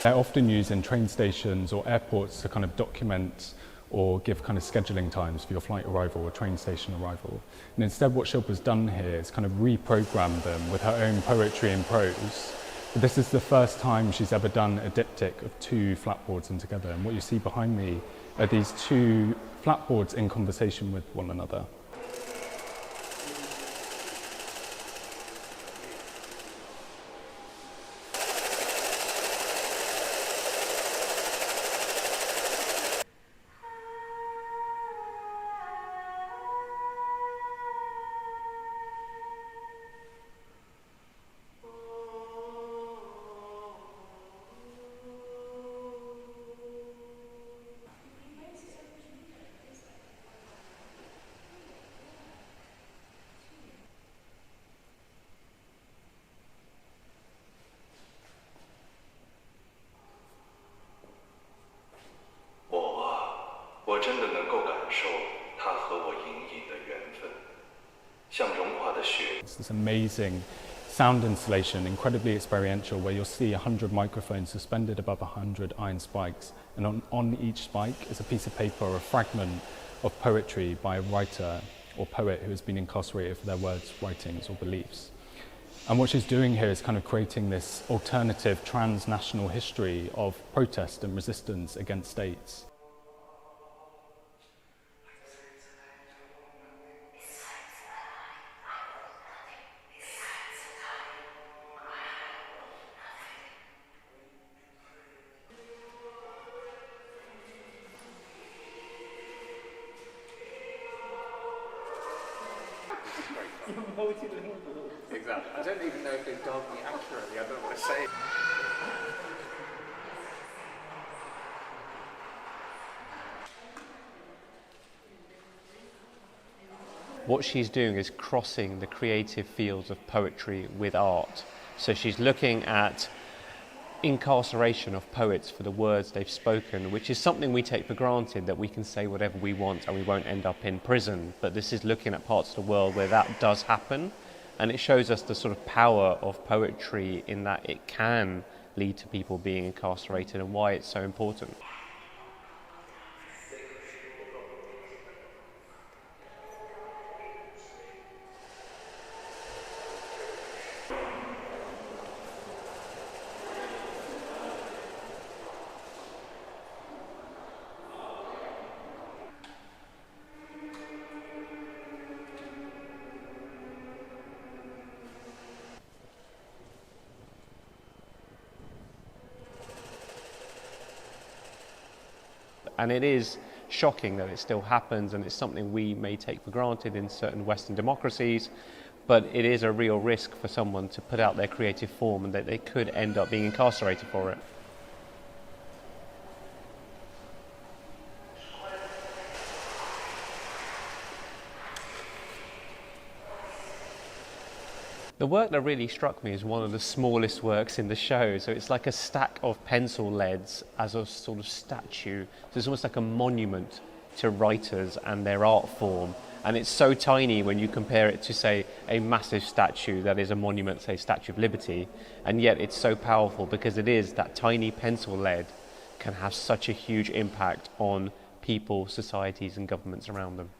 They're often used in train stations or airports to kind of document or give kind of scheduling times for your flight arrival or train station arrival. And instead what Shilpa's done here is kind of reprogrammed them with her own poetry and prose. But this is the first time she's ever done a diptych of two flatboards in together. And what you see behind me are these two flatboards in conversation with one another. It's this amazing sound installation, incredibly experiential, where you'll see 100 microphones suspended above 100 iron spikes, and on each spike is a piece of paper or a fragment of poetry by a writer or poet who has been incarcerated for their words, writings or beliefs. And what she's doing here is kind of creating this alternative transnational history of protest and resistance against states. Exactly. I don't even know if they've done me accurately. I don't know what to say. What she's doing is crossing the creative fields of poetry with art. So she's looking at incarceration of poets for the words they've spoken, which is something we take for granted, that we can say whatever we want and we won't end up in prison. But this is looking at parts of the world where that does happen, and it shows us the sort of power of poetry in that it can lead to people being incarcerated and why it's so important. And it is shocking that it still happens, and it's something we may take for granted in certain Western democracies, but it is a real risk for someone to put out their creative form and that they could end up being incarcerated for it. The work that really struck me is one of the smallest works in the show. So it's like a stack of pencil leads as a sort of statue. So it's almost like a monument to writers and their art form. And it's so tiny when you compare it to, say, a massive statue that is a monument, say, Statue of Liberty. And yet it's so powerful because it is that tiny pencil lead can have such a huge impact on people, societies and governments around them.